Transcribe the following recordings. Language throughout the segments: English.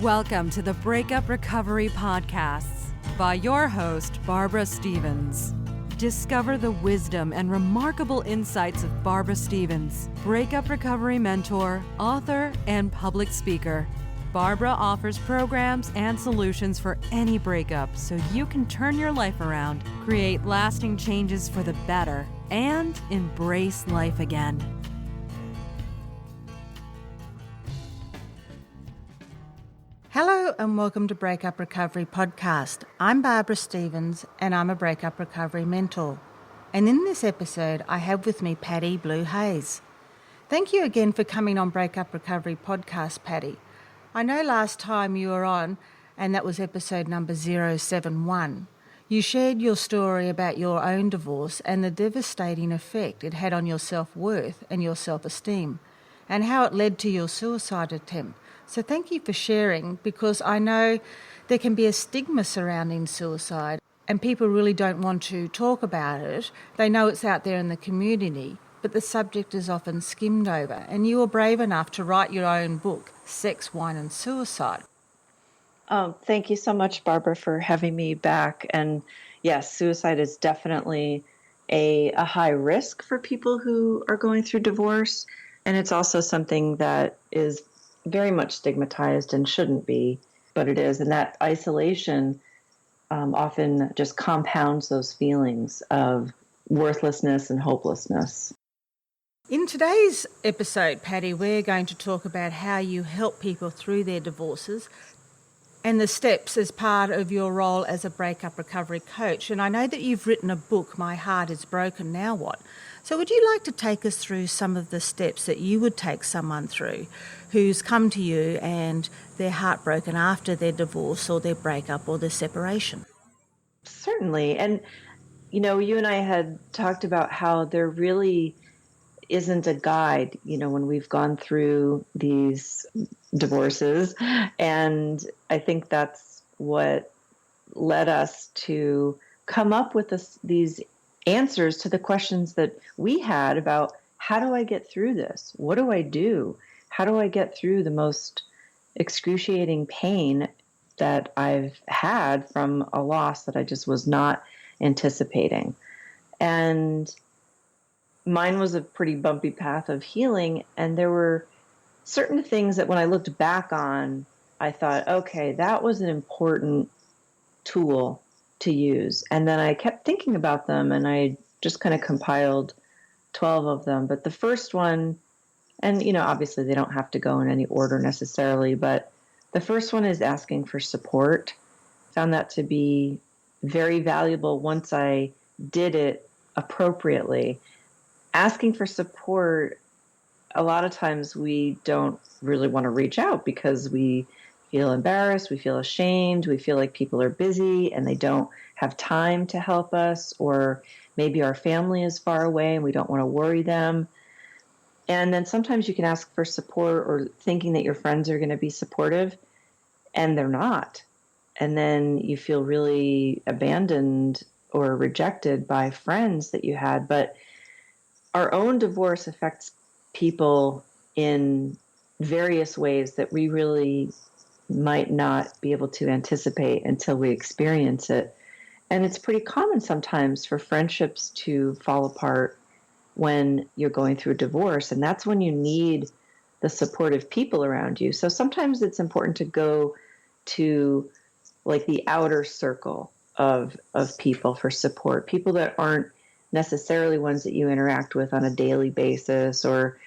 Welcome to the Breakup Recovery Podcasts by your host, Barbara Stevens. Discover the wisdom and remarkable insights of Barbara Stevens, breakup recovery mentor, author, and public speaker. Barbara offers programs and solutions for any breakup so you can turn your life around, create lasting changes for the better, and embrace life again. Hello and welcome to Breakup Recovery Podcast. I'm Barbara Stevens and I'm a breakup recovery mentor. And in this episode, I have with me Patty Blue Hayes. Thank you again for coming on Breakup Recovery Podcast, Patty. I know last time you were on, and that was episode number 071, you shared your story about your own divorce and the devastating effect it had on your self-worth and your self-esteem, and how it led to your suicide attempt. So thank you for sharing, because I know there can be a stigma surrounding suicide and people really don't want to talk about it. They know it's out there in the community, but the subject is often skimmed over. And you were brave enough to write your own book, Sex, Wine and Suicide. Thank you so much, Barbara, for having me back. And yes, suicide is definitely a high risk for people who are going through divorce. And it's also something that is very much stigmatized and shouldn't be, but it is. And that isolation often just compounds those feelings of worthlessness and hopelessness. In today's episode, Patty, we're going to talk about how you help people through their divorces and the steps as part of your role as a breakup recovery coach. And I know that you've written a book, My Heart is Broken, Now What? So would you like to take us through some of the steps that you would take someone through who's come to you and they're heartbroken after their divorce or their breakup or their separation? Certainly. And, you and I had talked about how there really isn't a guide, when we've gone through these divorces. And I think that's what led us to come up with these answers to the questions that we had about, how do I get through this? What do I do? How do I get through the most excruciating pain that I've had from a loss that I just was not anticipating? And mine was a pretty bumpy path of healing. And there were certain things that when I looked back on, I thought, okay, that was an important tool to use. And then I kept thinking about them, and I just kind of compiled 12 of them. But the first one, and obviously they don't have to go in any order necessarily, but the first one is asking for support. Found that to be very valuable once I did it appropriately. Asking for support, a lot of times we don't really want to reach out because we feel embarrassed, we feel ashamed, we feel like people are busy and they don't have time to help us, or maybe our family is far away and we don't want to worry them. And then sometimes you can ask for support or thinking that your friends are going to be supportive, and they're not. And then you feel really abandoned or rejected by friends that you had. But our own divorce affects people in various ways that we really might not be able to anticipate until we experience it. And it's pretty common sometimes for friendships to fall apart when you're going through a divorce. And that's when you need the supportive people around you. So sometimes it's important to go to like the outer circle of people for support, people that aren't necessarily ones that you interact with on a daily basis or,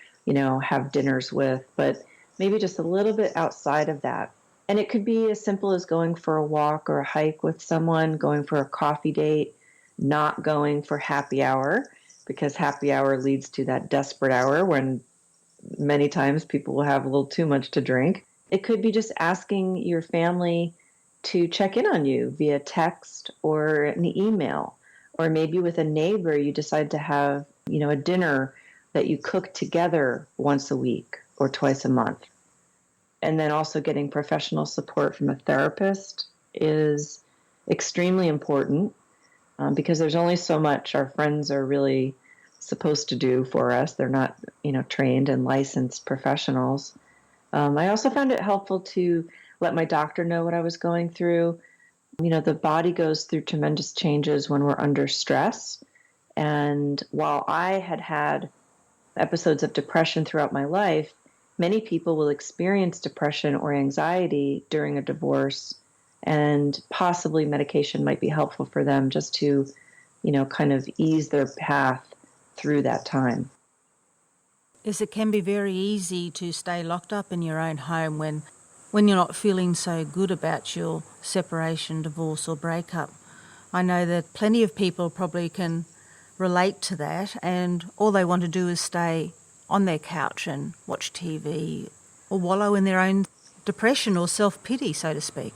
have dinners with, but maybe just a little bit outside of that. And it could be as simple as going for a walk or a hike with someone, going for a coffee date, not going for happy hour, because happy hour leads to that desperate hour when many times people will have a little too much to drink. It could be just asking your family to check in on you via text or an email, or maybe with a neighbor, you decide to have, a dinner that you cook together once a week or twice a month. And then also getting professional support from a therapist is extremely important because there's only so much our friends are really supposed to do for us. They're not, trained and licensed professionals. I also found it helpful to let my doctor know what I was going through. The body goes through tremendous changes when we're under stress. And while I had had episodes of depression throughout my life, many people will experience depression or anxiety during a divorce, and possibly medication might be helpful for them just to, kind of ease their path through that time. Yes, it can be very easy to stay locked up in your own home when you're not feeling so good about your separation, divorce or breakup. I know that plenty of people probably can relate to that, and all they want to do is stay on their couch and watch TV or wallow in their own depression or self-pity, so to speak.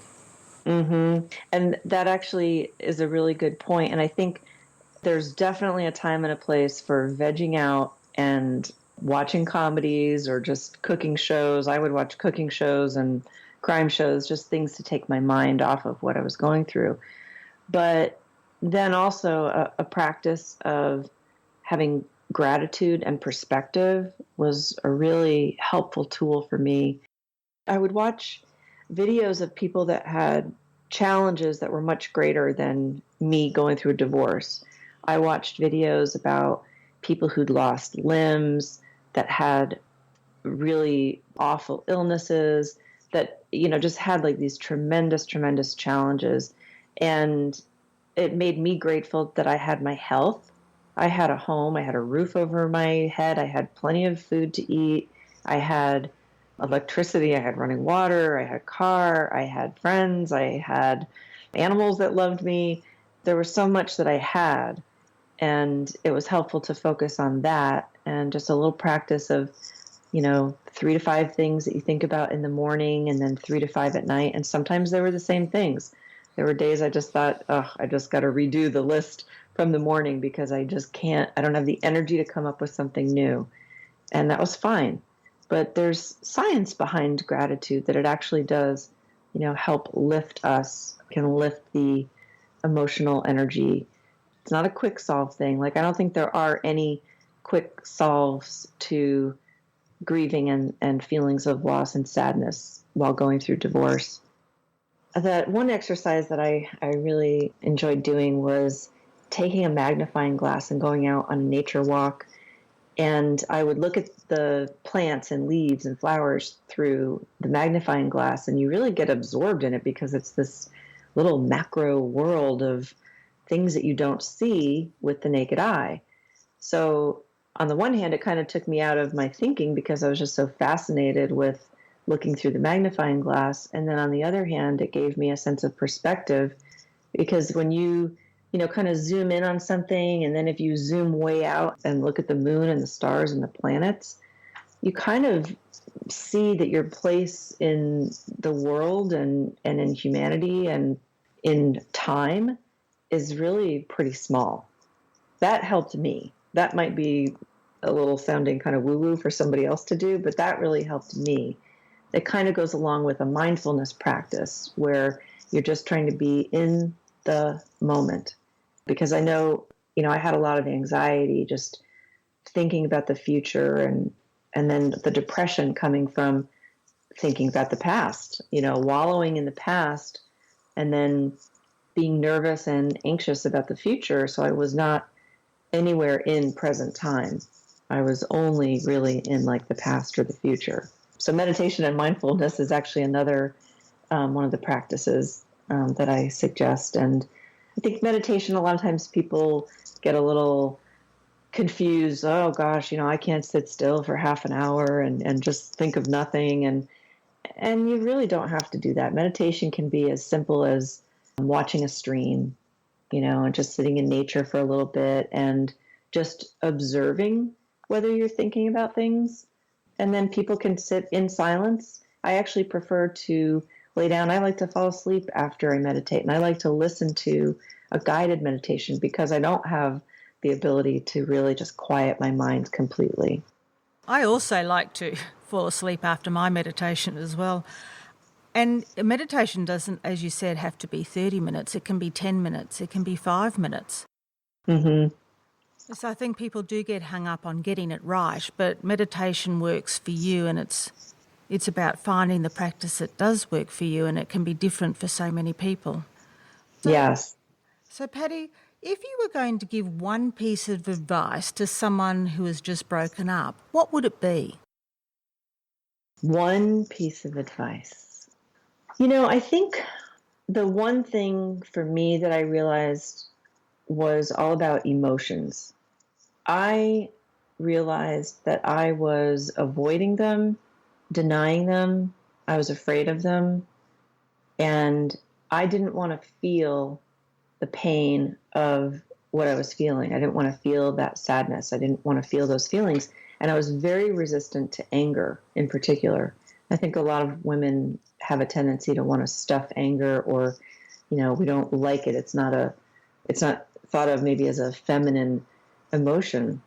Mm-hmm. And that actually is a really good point. And I think there's definitely a time and a place for vegging out and watching comedies or just cooking shows. I would watch cooking shows and crime shows, just things to take my mind off of what I was going through. But then also a practice of having gratitude and perspective was a really helpful tool for me. I would watch videos of people that had challenges that were much greater than me going through a divorce. I watched videos about people who'd lost limbs, that had really awful illnesses, that, just had like these tremendous, tremendous challenges. And it made me grateful that I had my health. I had a home, I had a roof over my head, I had plenty of food to eat, I had electricity, I had running water, I had a car, I had friends, I had animals that loved me. There was so much that I had, and it was helpful to focus on that, and just a little practice of, 3 to 5 things that you think about in the morning and then 3 to 5 at night. And sometimes they were the same things. There were days I just thought, I just got to redo the list from the morning because I don't have the energy to come up with something new. And that was fine. But there's science behind gratitude, that it actually does, help lift us, can lift the emotional energy. It's not a quick solve thing. Like, I don't think there are any quick solves to grieving and feelings of loss and sadness while going through divorce. That one exercise that I really enjoyed doing was taking a magnifying glass and going out on a nature walk. And I would look at the plants and leaves and flowers through the magnifying glass, and you really get absorbed in it because it's this little macro world of things that you don't see with the naked eye. So on the one hand, it kind of took me out of my thinking because I was just so fascinated with looking through the magnifying glass. And then on the other hand, it gave me a sense of perspective, because when you kind of zoom in on something, and then if you zoom way out and look at the moon and the stars and the planets, you kind of see that your place in the world and in humanity and in time is really pretty small. That helped me. That might be a little sounding kind of woo-woo for somebody else to do, but that really helped me. It kind of goes along with a mindfulness practice where you're just trying to be in the moment. Because I know, I had a lot of anxiety just thinking about the future, and then the depression coming from thinking about the past, wallowing in the past, and then being nervous and anxious about the future. So I was not anywhere in present time. I was only really in like the past or the future. So meditation and mindfulness is actually another one of the practices that I suggest. And I think meditation, a lot of times people get a little confused. Oh gosh, I can't sit still for half an hour and just think of nothing. And you really don't have to do that. Meditation can be as simple as watching a stream, and just sitting in nature for a little bit and just observing whether you're thinking about things. And then people can sit in silence. I actually prefer to lay down. I like to fall asleep after I meditate, and I like to listen to a guided meditation because I don't have the ability to really just quiet my mind completely. I also like to fall asleep after my meditation as well. And meditation doesn't, as you said, have to be 30 minutes. It can be 10 minutes. It can be 5 minutes. Mm-hmm. So I think people do get hung up on getting it right, but meditation works for you, and it's It's about finding the practice that does work for you, and it can be different for so many people. Yes. So, Patty, if you were going to give one piece of advice to someone who has just broken up, what would it be? One piece of advice. I think the one thing for me that I realized was all about emotions. I realized that I was avoiding them, denying them. I was afraid of them. And I didn't want to feel the pain of what I was feeling. I didn't want to feel that sadness. I didn't want to feel those feelings. And I was very resistant to anger in particular. I think a lot of women have a tendency to want to stuff anger, or, we don't like it. It's not thought of maybe as a feminine emotion.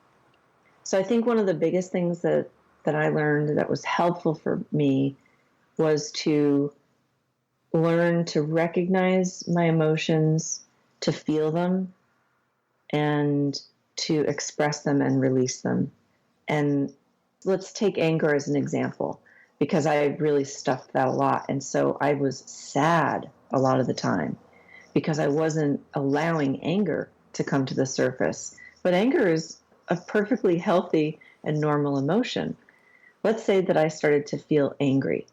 So I think one of the biggest things that I learned that was helpful for me was to learn to recognize my emotions, to feel them, and to express them and release them. And let's take anger as an example, because I really stuffed that a lot. And so I was sad a lot of the time because I wasn't allowing anger to come to the surface. But anger is a perfectly healthy and normal emotion. Let's say that I started to feel angry.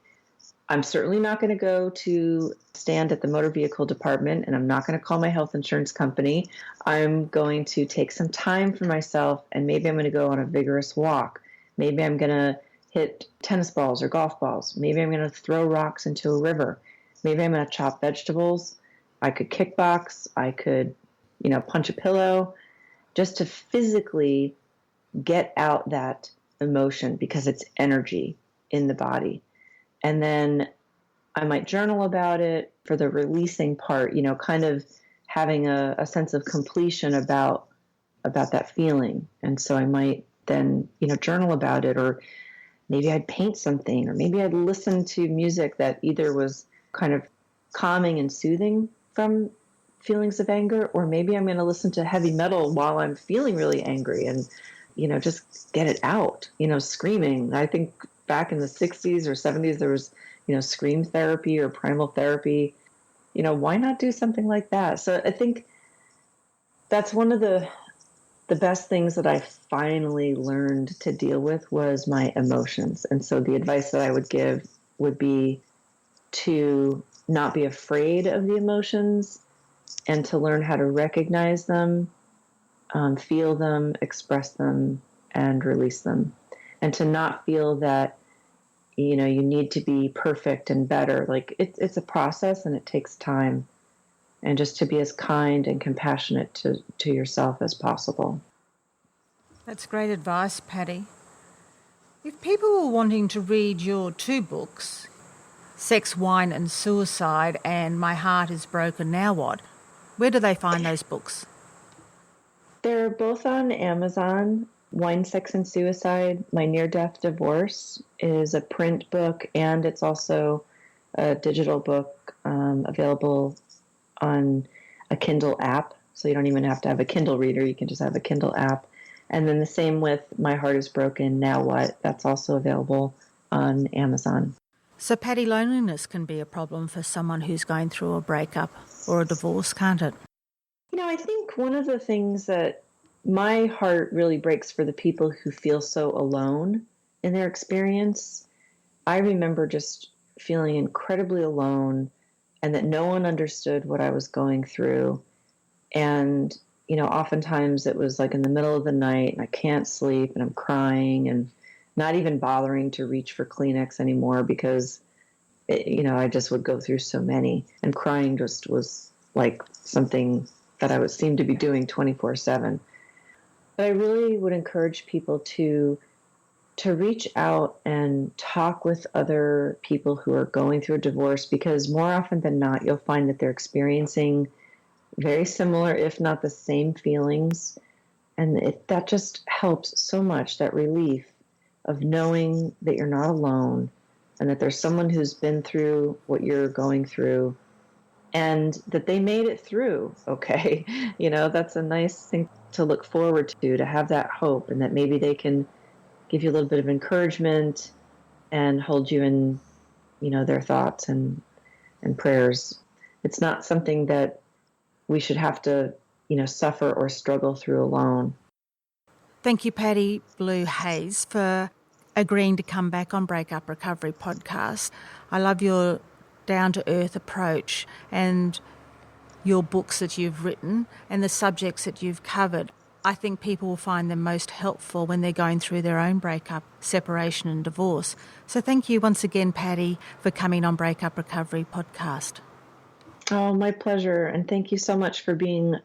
I'm certainly not going to go to stand at the motor vehicle department, and I'm not going to call my health insurance company. I'm going to take some time for myself, and maybe I'm going to go on a vigorous walk. Maybe I'm going to hit tennis balls or golf balls. Maybe I'm going to throw rocks into a river. Maybe I'm going to chop vegetables. I could kickbox. I could, punch a pillow, just to physically get out that emotion, because it's energy in the body. And then I might journal about it for the releasing part, kind of having a sense of completion about that feeling. And so I might then, journal about it, or maybe I'd paint something, or maybe I'd listen to music that either was kind of calming and soothing from feelings of anger, or maybe I'm going to listen to heavy metal while I'm feeling really angry and, just get it out, screaming. I think back in the 60s or 70s, there was, scream therapy or primal therapy. Why not do something like that? So I think that's one of the best things that I finally learned to deal with was my emotions. And so the advice that I would give would be to not be afraid of the emotions, and to learn how to recognize them, feel them, express them, and release them. And to not feel that, you need to be perfect and better. Like it's a process and it takes time. And just to be as kind and compassionate to yourself as possible. That's great advice, Patty. If people were wanting to read your two books, Sex, Wine and Suicide and My Heart is Broken, Now What, where do they find those books? They're both on Amazon. Wine, Sex, and Suicide, My Near-Death Divorce, is a print book, and it's also a digital book available on a Kindle app. So you don't even have to have a Kindle reader. You can just have a Kindle app. And then the same with My Heart is Broken, Now What? That's also available on Amazon. So, Patty, loneliness can be a problem for someone who's going through a breakup or a divorce, can't it? I think one of the things that my heart really breaks for the people who feel so alone in their experience. I remember just feeling incredibly alone, and that no one understood what I was going through. And, oftentimes it was like in the middle of the night and I can't sleep and I'm crying and not even bothering to reach for Kleenex anymore because, I just would go through so many. And crying just was like something that I would seem to be doing 24/7. But I really would encourage people to reach out and talk with other people who are going through a divorce, because more often than not, you'll find that they're experiencing very similar, if not the same feelings. And that just helps so much, that relief of knowing that you're not alone and that there's someone who's been through what you're going through and that they made it through. Okay. That's a nice thing to look forward to have that hope, and that maybe they can give you a little bit of encouragement and hold you in, their thoughts and prayers. It's not something that we should have to, suffer or struggle through alone. Thank you, Patty Blue Hayes, for agreeing to come back on Breakup Recovery Podcast. I love your down-to-earth approach and your books that you've written and the subjects that you've covered. I think people will find them most helpful when they're going through their own breakup, separation and divorce. So thank you once again, Patty, for coming on Breakup Recovery Podcast. Oh, my pleasure. And thank you so much for being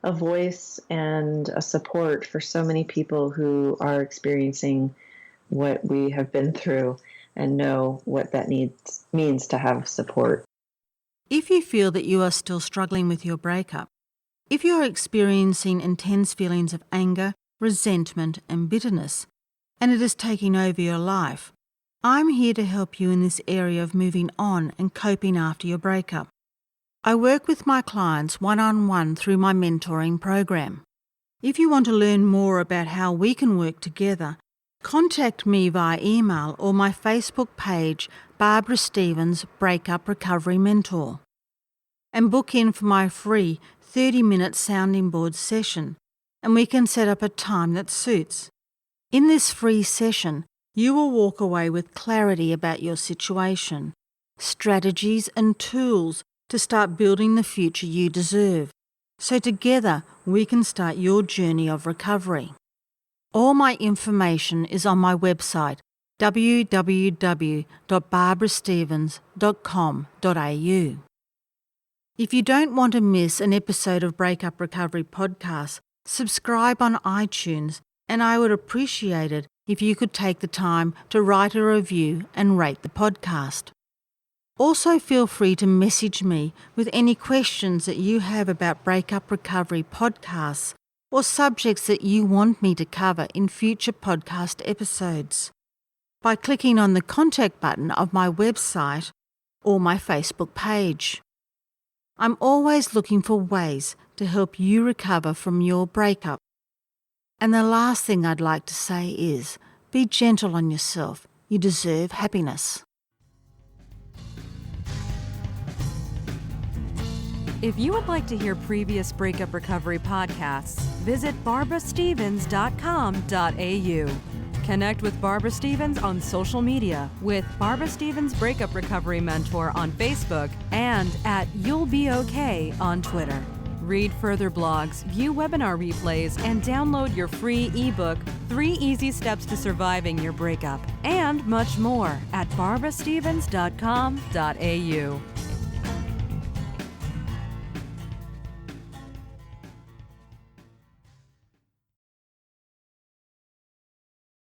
a voice and a support for so many people who are experiencing what we have been through and know what that means to have support. If you feel that you are still struggling with your breakup, if you are experiencing intense feelings of anger, resentment and bitterness, and it is taking over your life, I'm here to help you in this area of moving on and coping after your breakup. I work with my clients one-on-one through my mentoring program. If you want to learn more about how we can work together, contact me via email or my Facebook page, Barbara Stevens Breakup Recovery Mentor, and book in for my free 30-minute sounding board session, and we can set up a time that suits. In this free session, you will walk away with clarity about your situation, strategies and tools to start building the future you deserve, so together we can start your journey of recovery. All my information is on my website, www.barbarastevens.com.au. If you don't want to miss an episode of Breakup Recovery Podcast, subscribe on iTunes, and I would appreciate it if you could take the time to write a review and rate the podcast. Also feel free to message me with any questions that you have about Breakup Recovery podcasts or subjects that you want me to cover in future podcast episodes by clicking on the contact button of my website or my Facebook page. I'm always looking for ways to help you recover from your breakup. And the last thing I'd like to say is, be gentle on yourself. You deserve happiness. If you would like to hear previous Breakup Recovery podcasts, visit barbarastevens.com.au. Connect with Barbara Stevens on social media with Barbara Stevens Breakup Recovery Mentor on Facebook and at You'll Be Okay on Twitter. Read further blogs, view webinar replays, and download your free ebook, 3 Easy Steps to Surviving Your Breakup, and much more at barbarastevens.com.au.